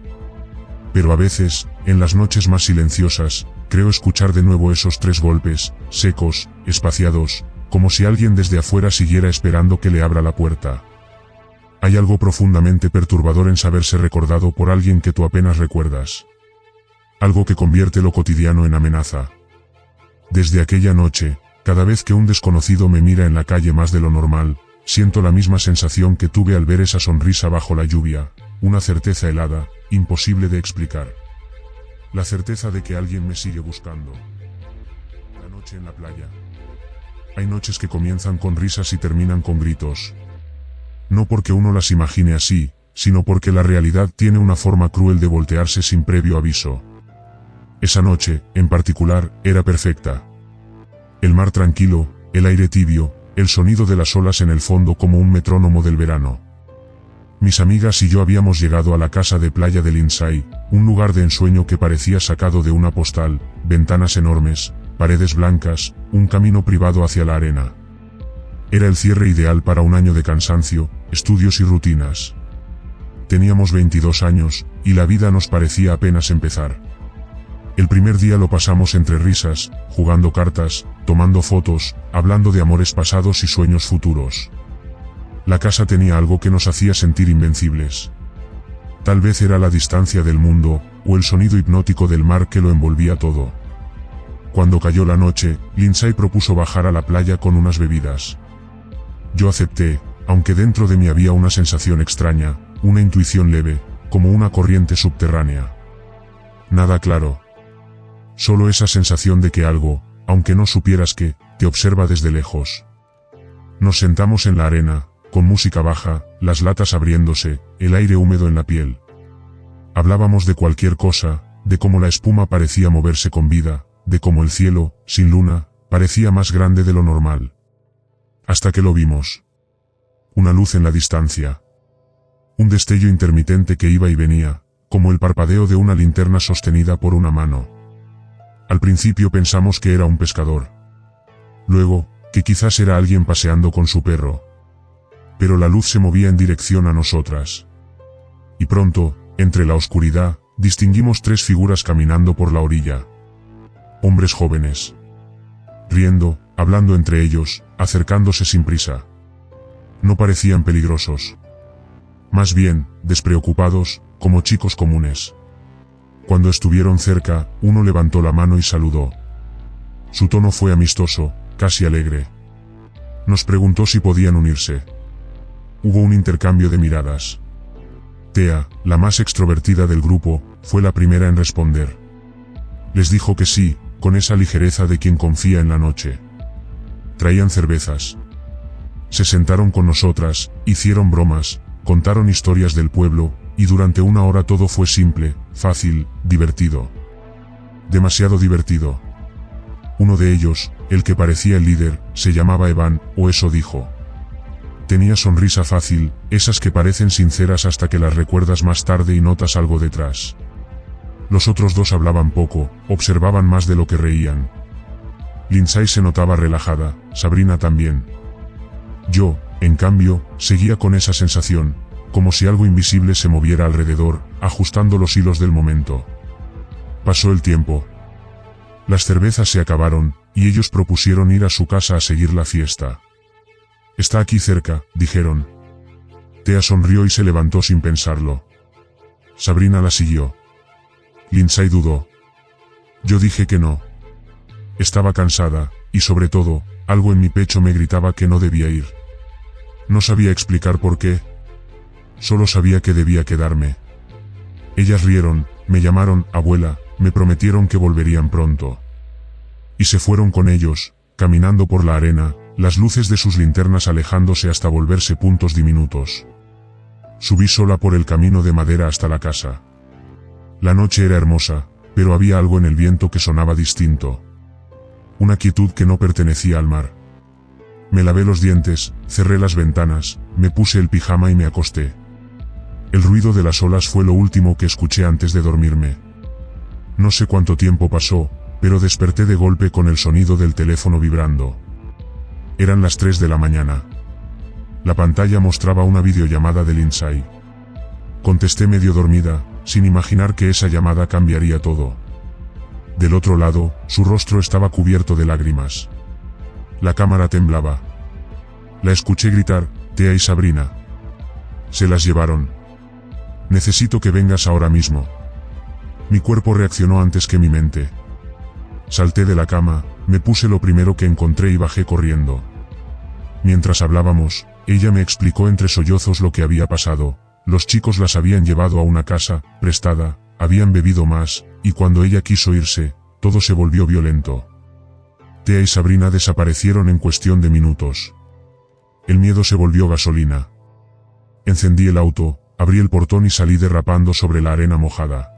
Pero a veces, en las noches más silenciosas, creo escuchar de nuevo esos 3 golpes, secos, espaciados, como si alguien desde afuera siguiera esperando que le abra la puerta. Hay algo profundamente perturbador en saberse recordado por alguien que tú apenas recuerdas. Algo que convierte lo cotidiano en amenaza. Desde aquella noche, cada vez que un desconocido me mira en la calle más de lo normal, siento la misma sensación que tuve al ver esa sonrisa bajo la lluvia, una certeza helada, imposible de explicar. La certeza de que alguien me sigue buscando. La noche en la playa. Hay noches que comienzan con risas y terminan con gritos. No porque uno las imagine así, sino porque la realidad tiene una forma cruel de voltearse sin previo aviso. Esa noche, en particular, era perfecta. El mar tranquilo, el aire tibio, el sonido de las olas en el fondo como un metrónomo del verano. Mis amigas y yo habíamos llegado a la casa de playa de Lindsay, un lugar de ensueño que parecía sacado de una postal, ventanas enormes, paredes blancas, un camino privado hacia la arena. Era el cierre ideal para un año de cansancio, estudios y rutinas. Teníamos 22 años, y la vida nos parecía apenas empezar. El primer día lo pasamos entre risas, jugando cartas, tomando fotos, hablando de amores pasados y sueños futuros. La casa tenía algo que nos hacía sentir invencibles. Tal vez era la distancia del mundo, o el sonido hipnótico del mar que lo envolvía todo. Cuando cayó la noche, Lindsay propuso bajar a la playa con unas bebidas. Yo acepté, aunque dentro de mí había una sensación extraña, una intuición leve, como una corriente subterránea. Nada claro. Solo esa sensación de que algo, aunque no supieras qué, te observa desde lejos. Nos sentamos en la arena, con música baja, las latas abriéndose, el aire húmedo en la piel. Hablábamos de cualquier cosa, de cómo la espuma parecía moverse con vida, de cómo el cielo, sin luna, parecía más grande de lo normal. Hasta que lo vimos. Una luz en la distancia. Un destello intermitente que iba y venía, como el parpadeo de una linterna sostenida por una mano. Al principio pensamos que era un pescador. Luego, que quizás era alguien paseando con su perro. Pero la luz se movía en dirección a nosotras. Y pronto, entre la oscuridad, distinguimos 3 figuras caminando por la orilla. Hombres jóvenes. Riendo, hablando entre ellos, acercándose sin prisa. No parecían peligrosos. Más bien, despreocupados, como chicos comunes. Cuando estuvieron cerca, uno levantó la mano y saludó. Su tono fue amistoso, casi alegre. Nos preguntó si podían unirse. Hubo un intercambio de miradas. Thea, la más extrovertida del grupo, fue la primera en responder. Les dijo que sí, con esa ligereza de quien confía en la noche. Traían cervezas. Se sentaron con nosotras, hicieron bromas, contaron historias del pueblo, y durante una hora todo fue simple, fácil, divertido. Demasiado divertido. Uno de ellos, el que parecía el líder, se llamaba Evan, o eso dijo. Tenía sonrisa fácil, esas que parecen sinceras hasta que las recuerdas más tarde y notas algo detrás. Los otros 2 hablaban poco, observaban más de lo que reían. Lindsay se notaba relajada, Sabrina también. Yo, en cambio, seguía con esa sensación, como si algo invisible se moviera alrededor, ajustando los hilos del momento. Pasó el tiempo. Las cervezas se acabaron, y ellos propusieron ir a su casa a seguir la fiesta. Está aquí cerca, dijeron. Thea sonrió y se levantó sin pensarlo. Sabrina la siguió. Lindsay dudó. Yo dije que no. Estaba cansada, y sobre todo, algo en mi pecho me gritaba que no debía ir. No sabía explicar por qué. Solo sabía que debía quedarme. Ellas rieron, me llamaron abuela, me prometieron que volverían pronto. Y se fueron con ellos, caminando por la arena, las luces de sus linternas alejándose hasta volverse puntos diminutos. Subí sola por el camino de madera hasta la casa. La noche era hermosa, pero había algo en el viento que sonaba distinto. Una quietud que no pertenecía al mar. Me lavé los dientes, cerré las ventanas, me puse el pijama y me acosté. El ruido de las olas fue lo último que escuché antes de dormirme. No sé cuánto tiempo pasó, pero desperté de golpe con el sonido del teléfono vibrando. Eran las 3 de la mañana. La pantalla mostraba una videollamada de Lindsay. Contesté medio dormida, sin imaginar que esa llamada cambiaría todo. Del otro lado, su rostro estaba cubierto de lágrimas. La cámara temblaba. La escuché gritar, Thea y Sabrina. Se las llevaron. Necesito que vengas ahora mismo. Mi cuerpo reaccionó antes que mi mente. Salté de la cama, Me puse lo primero que encontré y bajé corriendo. Mientras hablábamos, ella me explicó entre sollozos lo que había pasado. Los chicos las habían llevado a una casa prestada, habían bebido más, y cuando ella quiso irse, todo se volvió violento. Thea y Sabrina desaparecieron en cuestión de minutos. El miedo se volvió gasolina. Encendí el auto, abrí el portón y salí derrapando sobre la arena mojada.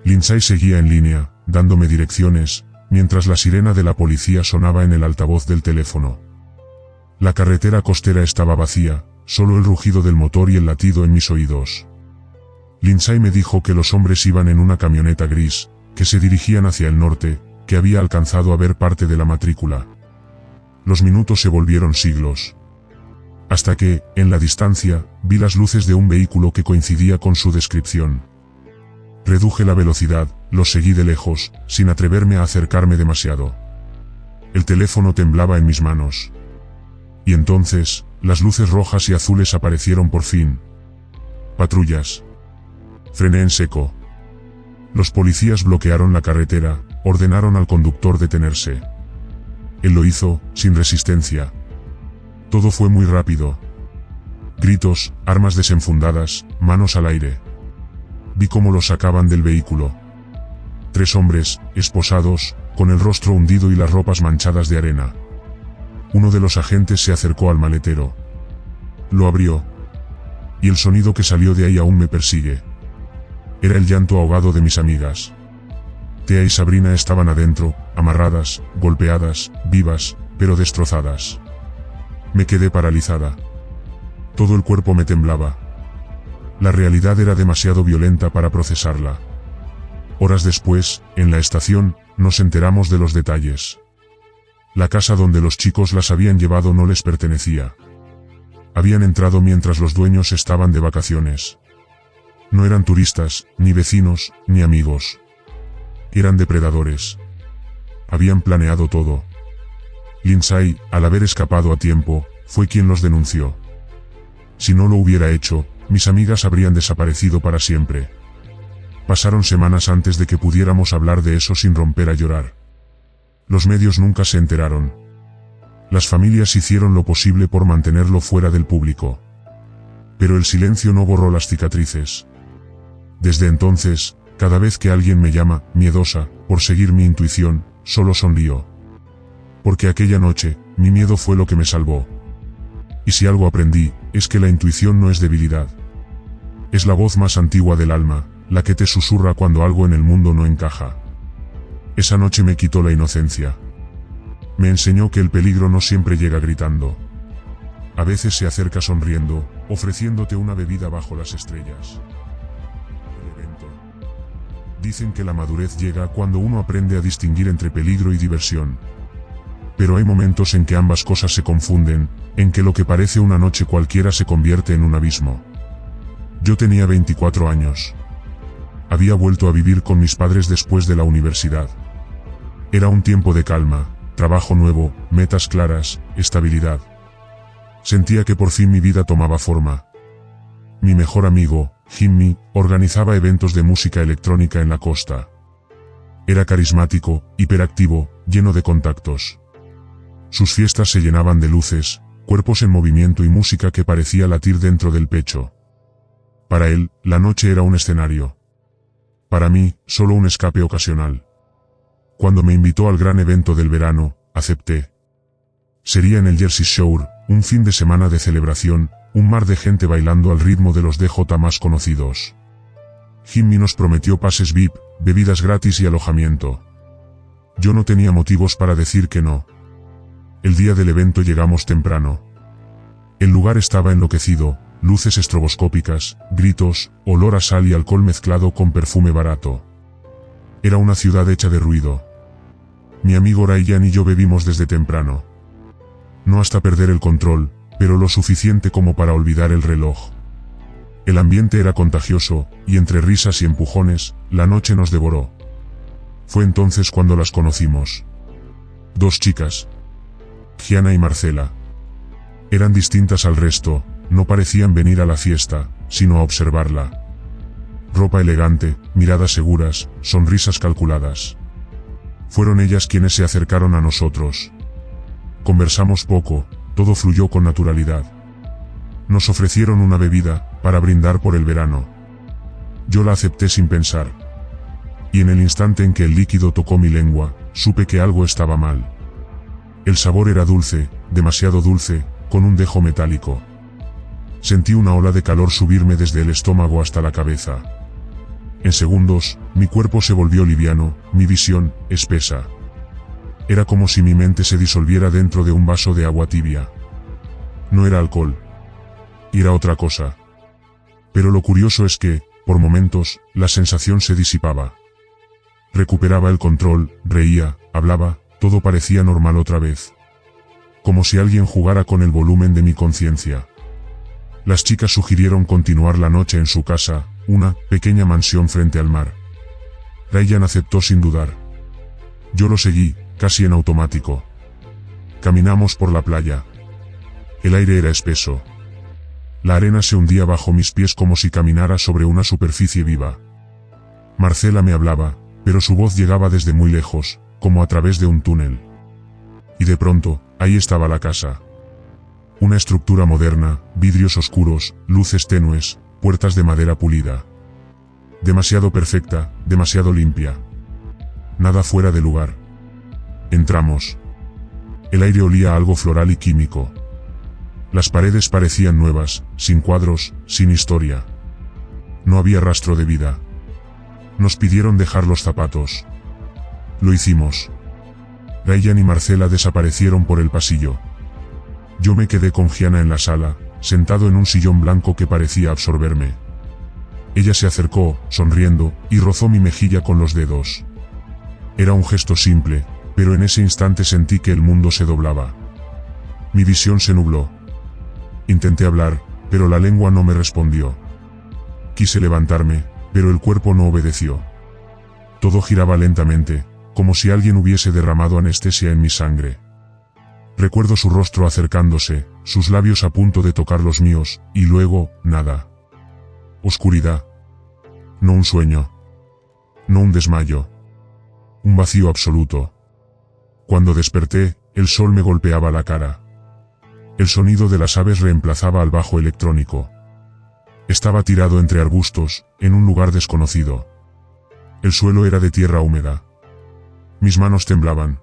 Lindsay seguía en línea, dándome direcciones, mientras la sirena de la policía sonaba en el altavoz del teléfono. La carretera costera estaba vacía, solo el rugido del motor y el latido en mis oídos. Lindsay me dijo que los hombres iban en una camioneta gris, que se dirigían hacia el norte, que había alcanzado a ver parte de la matrícula. Los minutos se volvieron siglos. Hasta que, en la distancia, vi las luces de un vehículo que coincidía con su descripción. Reduje la velocidad, los seguí de lejos, sin atreverme a acercarme demasiado. El teléfono temblaba en mis manos. Y entonces, las luces rojas y azules aparecieron por fin. Patrullas. Frené en seco. Los policías bloquearon la carretera, ordenaron al conductor detenerse. Él lo hizo, sin resistencia. Todo fue muy rápido. Gritos, armas desenfundadas, manos al aire. Vi cómo los sacaban del vehículo. 3 hombres, esposados, con el rostro hundido y las ropas manchadas de arena. Uno de los agentes se acercó al maletero. Lo abrió. Y el sonido que salió de ahí aún me persigue. Era el llanto ahogado de mis amigas. Thea y Sabrina estaban adentro, amarradas, golpeadas, vivas, pero destrozadas. Me quedé paralizada. Todo el cuerpo me temblaba. La realidad era demasiado violenta para procesarla. Horas después, en la estación, nos enteramos de los detalles. La casa donde los chicos las habían llevado no les pertenecía. Habían entrado mientras los dueños estaban de vacaciones. No eran turistas, ni vecinos, ni amigos. Eran depredadores. Habían planeado todo. Lindsay, al haber escapado a tiempo, fue quien los denunció. Si no lo hubiera hecho, mis amigas habrían desaparecido para siempre. Pasaron semanas antes de que pudiéramos hablar de eso sin romper a llorar. Los medios nunca se enteraron. Las familias hicieron lo posible por mantenerlo fuera del público. Pero el silencio no borró las cicatrices. Desde entonces, cada vez que alguien me llama, miedosa, por seguir mi intuición, solo sonrío. Porque aquella noche, mi miedo fue lo que me salvó. Y si algo aprendí, es que la intuición no es debilidad. Es la voz más antigua del alma, la que te susurra cuando algo en el mundo no encaja. Esa noche me quitó la inocencia. Me enseñó que el peligro no siempre llega gritando. A veces se acerca sonriendo, ofreciéndote una bebida bajo las estrellas. El evento. Dicen que la madurez llega cuando uno aprende a distinguir entre peligro y diversión. Pero hay momentos en que ambas cosas se confunden, en que lo que parece una noche cualquiera se convierte en un abismo. Yo tenía 24 años. Había vuelto a vivir con mis padres después de la universidad. Era un tiempo de calma, trabajo nuevo, metas claras, estabilidad. Sentía que por fin mi vida tomaba forma. Mi mejor amigo, Jimmy, organizaba eventos de música electrónica en la costa. Era carismático, hiperactivo, lleno de contactos. Sus fiestas se llenaban de luces, cuerpos en movimiento y música que parecía latir dentro del pecho. Para él, la noche era un escenario. Para mí, solo un escape ocasional. Cuando me invitó al gran evento del verano, acepté. Sería en el Jersey Shore, un fin de semana de celebración, un mar de gente bailando al ritmo de los DJ más conocidos. Jimmy nos prometió pases VIP, bebidas gratis y alojamiento. Yo no tenía motivos para decir que no. El día del evento llegamos temprano. El lugar estaba enloquecido, luces estroboscópicas, gritos, olor a sal y alcohol mezclado con perfume barato. Era una ciudad hecha de ruido. Mi amigo Ryan y yo bebimos desde temprano. No hasta perder el control, pero lo suficiente como para olvidar el reloj. El ambiente era contagioso, y entre risas y empujones, la noche nos devoró. Fue entonces cuando las conocimos. 2 chicas. Gianna y Marcela. Eran distintas al resto, no parecían venir a la fiesta, sino a observarla. Ropa elegante, miradas seguras, sonrisas calculadas. Fueron ellas quienes se acercaron a nosotros. Conversamos poco, todo fluyó con naturalidad. Nos ofrecieron una bebida, para brindar por el verano. Yo la acepté sin pensar. Y en el instante en que el líquido tocó mi lengua, supe que algo estaba mal. El sabor era dulce, demasiado dulce, con un dejo metálico. Sentí una ola de calor subirme desde el estómago hasta la cabeza. En segundos, mi cuerpo se volvió liviano, mi visión, espesa. Era como si mi mente se disolviera dentro de un vaso de agua tibia. No era alcohol. Era otra cosa. Pero lo curioso es que, por momentos, la sensación se disipaba. Recuperaba el control, reía, hablaba, todo parecía normal otra vez. Como si alguien jugara con el volumen de mi conciencia. Las chicas sugirieron continuar la noche en su casa, una pequeña mansión frente al mar. Ryan aceptó sin dudar. Yo lo seguí, casi en automático. Caminamos por la playa. El aire era espeso. La arena se hundía bajo mis pies como si caminara sobre una superficie viva. Marcela me hablaba, pero su voz llegaba desde muy lejos, como a través de un túnel. Y de pronto, ahí estaba la casa. Una estructura moderna, vidrios oscuros, luces tenues, puertas de madera pulida. Demasiado perfecta, demasiado limpia. Nada fuera de lugar. Entramos. El aire olía a algo floral y químico. Las paredes parecían nuevas, sin cuadros, sin historia. No había rastro de vida. Nos pidieron dejar los zapatos. Lo hicimos. Ryan y Marcela desaparecieron por el pasillo. Yo me quedé con Gianna en la sala, sentado en un sillón blanco que parecía absorberme. Ella se acercó, sonriendo, y rozó mi mejilla con los dedos. Era un gesto simple, pero en ese instante sentí que el mundo se doblaba. Mi visión se nubló. Intenté hablar, pero la lengua no me respondió. Quise levantarme, pero el cuerpo no obedeció. Todo giraba lentamente, como si alguien hubiese derramado anestesia en mi sangre. Recuerdo su rostro acercándose, sus labios a punto de tocar los míos, y luego, nada. Oscuridad. No un sueño. No un desmayo. Un vacío absoluto. Cuando desperté, el sol me golpeaba la cara. El sonido de las aves reemplazaba al bajo electrónico. Estaba tirado entre arbustos, en un lugar desconocido. El suelo era de tierra húmeda. Mis manos temblaban.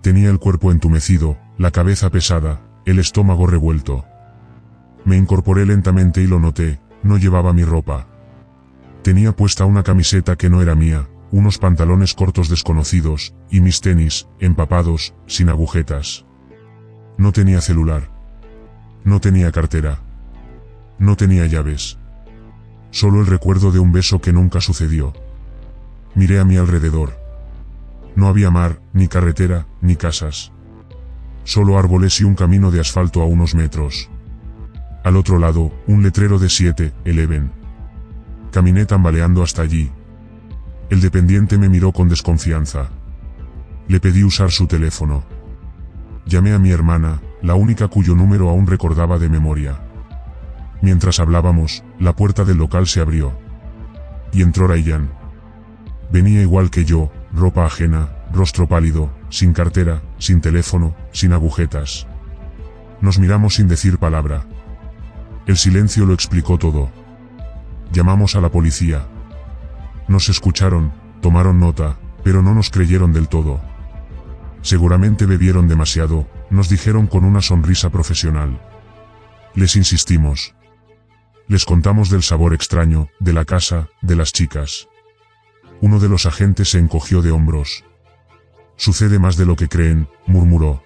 Tenía el cuerpo entumecido, la cabeza pesada, el estómago revuelto. Me incorporé lentamente y lo noté, no llevaba mi ropa. Tenía puesta una camiseta que no era mía, unos pantalones cortos desconocidos, y mis tenis, empapados, sin agujetas. No tenía celular. No tenía cartera. No tenía llaves. Solo el recuerdo de un beso que nunca sucedió. Miré a mi alrededor. No había mar, ni carretera, ni casas. Solo árboles y un camino de asfalto a unos metros. Al otro lado, un letrero de 7-Eleven. Caminé tambaleando hasta allí. El dependiente me miró con desconfianza. Le pedí usar su teléfono. Llamé a mi hermana, la única cuyo número aún recordaba de memoria. Mientras hablábamos, la puerta del local se abrió. Y entró Ryan. Venía igual que yo, ropa ajena, rostro pálido, sin cartera, sin teléfono, sin agujetas. Nos miramos sin decir palabra. El silencio lo explicó todo. Llamamos a la policía. Nos escucharon, tomaron nota, pero no nos creyeron del todo. Seguramente bebieron demasiado, nos dijeron con una sonrisa profesional. Les insistimos. Les contamos del sabor extraño, de la casa, de las chicas. Uno de los agentes se encogió de hombros. Sucede más de lo que creen, murmuró.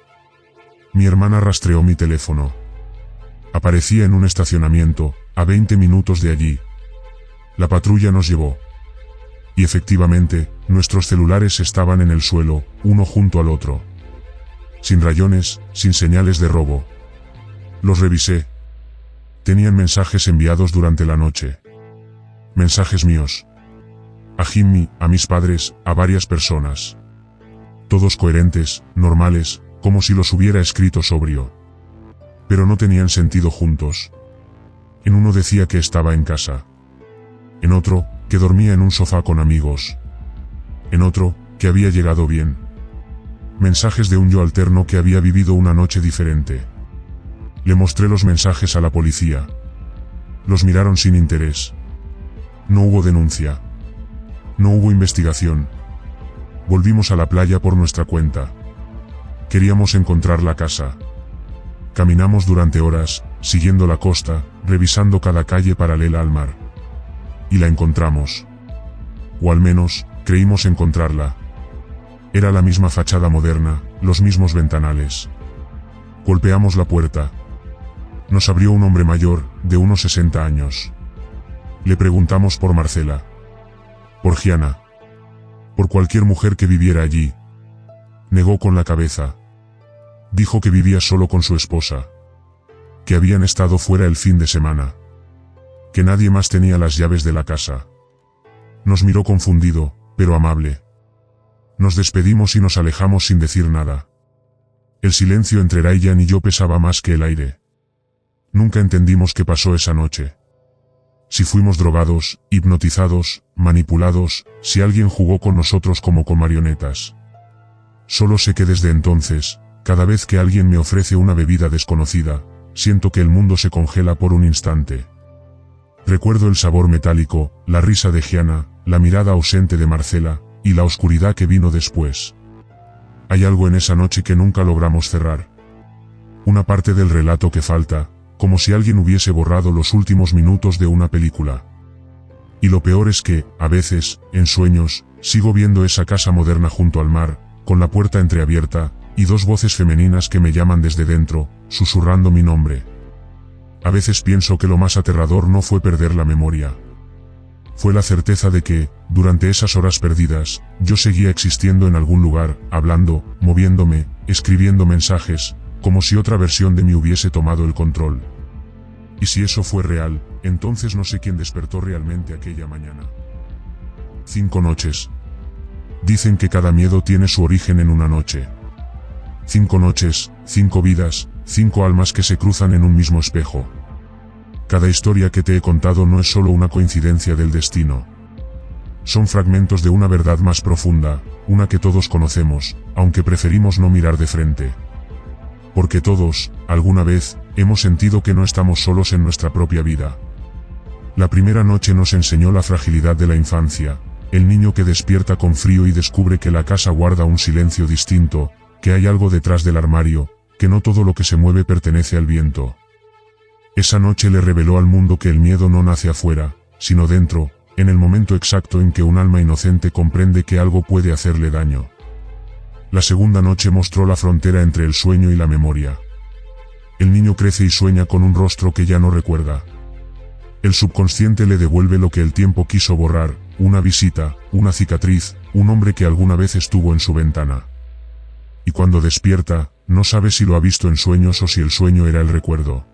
Mi hermana rastreó mi teléfono. Aparecía en un estacionamiento, a 20 minutos de allí. La patrulla nos llevó. Y efectivamente, nuestros celulares estaban en el suelo, uno junto al otro. Sin rayones, sin señales de robo. Los revisé. Tenían mensajes enviados durante la noche. Mensajes míos. A Jimmy, a mis padres, a varias personas. Todos coherentes, normales, como si los hubiera escrito sobrio. Pero no tenían sentido juntos. En uno decía que estaba en casa. En otro, que dormía en un sofá con amigos. En otro, que había llegado bien. Mensajes de un yo alterno que había vivido una noche diferente. Le mostré los mensajes a la policía. Los miraron sin interés. No hubo denuncia. No hubo investigación. Volvimos a la playa por nuestra cuenta. Queríamos encontrar la casa. Caminamos durante horas, siguiendo la costa, revisando cada calle paralela al mar. Y la encontramos. O al menos, creímos encontrarla. Era la misma fachada moderna, los mismos ventanales. Golpeamos la puerta. Nos abrió un hombre mayor, de unos 60 años. Le preguntamos por Marcela. Por Gianna. Por cualquier mujer que viviera allí. Negó con la cabeza. Dijo que vivía solo con su esposa. Que habían estado fuera el fin de semana. Que nadie más tenía las llaves de la casa. Nos miró confundido, pero amable. Nos despedimos y nos alejamos sin decir nada. El silencio entre Ryan y yo pesaba más que el aire. Nunca entendimos qué pasó esa noche. Si fuimos drogados, hipnotizados, manipulados, si alguien jugó con nosotros como con marionetas. Solo sé que desde entonces, cada vez que alguien me ofrece una bebida desconocida, siento que el mundo se congela por un instante. Recuerdo el sabor metálico, la risa de Gianna, la mirada ausente de Marcela, y la oscuridad que vino después. Hay algo en esa noche que nunca logramos cerrar. Una parte del relato que falta, como si alguien hubiese borrado los últimos minutos de una película. Y lo peor es que, a veces, en sueños, sigo viendo esa casa moderna junto al mar, con la puerta entreabierta, y dos voces femeninas que me llaman desde dentro, susurrando mi nombre. A veces pienso que lo más aterrador no fue perder la memoria. Fue la certeza de que, durante esas horas perdidas, yo seguía existiendo en algún lugar, hablando, moviéndome, escribiendo mensajes, como si otra versión de mí hubiese tomado el control. Y si eso fue real, entonces no sé quién despertó realmente aquella mañana. 5 noches. Dicen que cada miedo tiene su origen en una noche. 5 noches, 5 vidas, 5 almas que se cruzan en un mismo espejo. Cada historia que te he contado no es solo una coincidencia del destino. Son fragmentos de una verdad más profunda, una que todos conocemos, aunque preferimos no mirar de frente. Porque todos, alguna vez, hemos sentido que no estamos solos en nuestra propia vida. La primera noche nos enseñó la fragilidad de la infancia, el niño que despierta con frío y descubre que la casa guarda un silencio distinto, que hay algo detrás del armario, que no todo lo que se mueve pertenece al viento. Esa noche le reveló al mundo que el miedo no nace afuera, sino dentro, en el momento exacto en que un alma inocente comprende que algo puede hacerle daño. La segunda noche mostró la frontera entre el sueño y la memoria. El niño crece y sueña con un rostro que ya no recuerda. El subconsciente le devuelve lo que el tiempo quiso borrar, una visita, una cicatriz, un hombre que alguna vez estuvo en su ventana. Y cuando despierta, no sabe si lo ha visto en sueños o si el sueño era el recuerdo.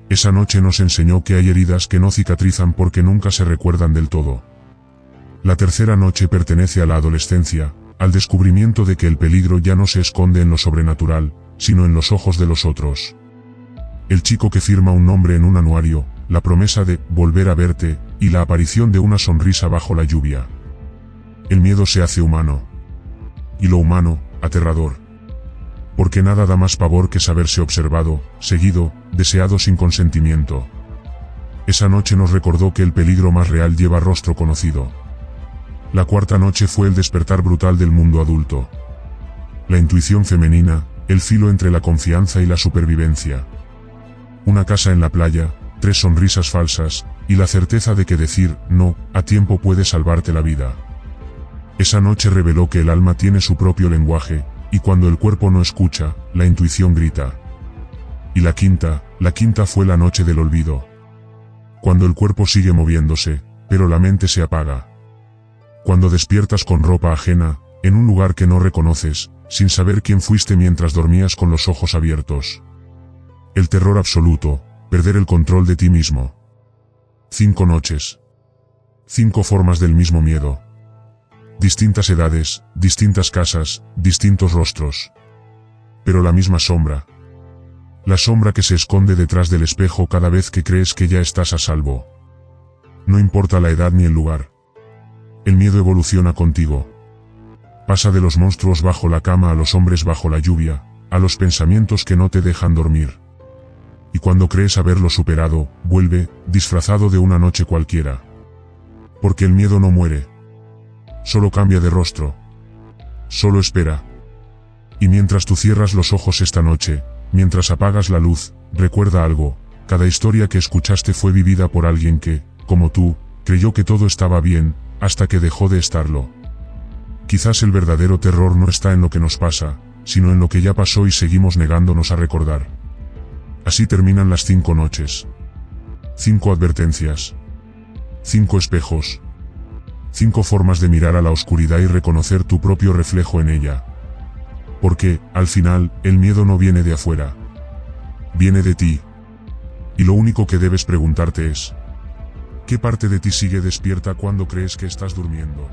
Esa noche nos enseñó que hay heridas que no cicatrizan porque nunca se recuerdan del todo. La tercera noche pertenece a la adolescencia, al descubrimiento de que el peligro ya no se esconde en lo sobrenatural, sino en los ojos de los otros. El chico que firma un nombre en un anuario, la promesa de volver a verte, y la aparición de una sonrisa bajo la lluvia. El miedo se hace humano. Y lo humano, aterrador. Porque nada da más pavor que saberse observado, seguido, deseado sin consentimiento. Esa noche nos recordó que el peligro más real lleva rostro conocido. La cuarta noche fue el despertar brutal del mundo adulto. La intuición femenina, el filo entre la confianza y la supervivencia. Una casa en la playa, 3 sonrisas falsas, y la certeza de que decir no a tiempo puede salvarte la vida. Esa noche reveló que el alma tiene su propio lenguaje, y cuando el cuerpo no escucha, la intuición grita. Y la quinta fue la noche del olvido. Cuando el cuerpo sigue moviéndose, pero la mente se apaga. Cuando despiertas con ropa ajena, en un lugar que no reconoces, sin saber quién fuiste mientras dormías con los ojos abiertos. El terror absoluto, perder el control de ti mismo. 5 noches. 5 formas del mismo miedo. Distintas edades, distintas casas, distintos rostros. Pero la misma sombra. La sombra que se esconde detrás del espejo cada vez que crees que ya estás a salvo. No importa la edad ni el lugar. El miedo evoluciona contigo. Pasa de los monstruos bajo la cama a los hombres bajo la lluvia, a los pensamientos que no te dejan dormir. Y cuando crees haberlo superado, vuelve, disfrazado de una noche cualquiera. Porque el miedo no muere. Solo cambia de rostro. Solo espera. Y mientras tú cierras los ojos esta noche, mientras apagas la luz, recuerda algo: cada historia que escuchaste fue vivida por alguien que, como tú, creyó que todo estaba bien, hasta que dejó de estarlo. Quizás el verdadero terror no está en lo que nos pasa, sino en lo que ya pasó y seguimos negándonos a recordar. Así terminan las 5 noches. 5 advertencias. 5 espejos. 5 formas de mirar a la oscuridad y reconocer tu propio reflejo en ella. Porque, al final, el miedo no viene de afuera. Viene de ti. Y lo único que debes preguntarte es: ¿qué parte de ti sigue despierta cuando crees que estás durmiendo?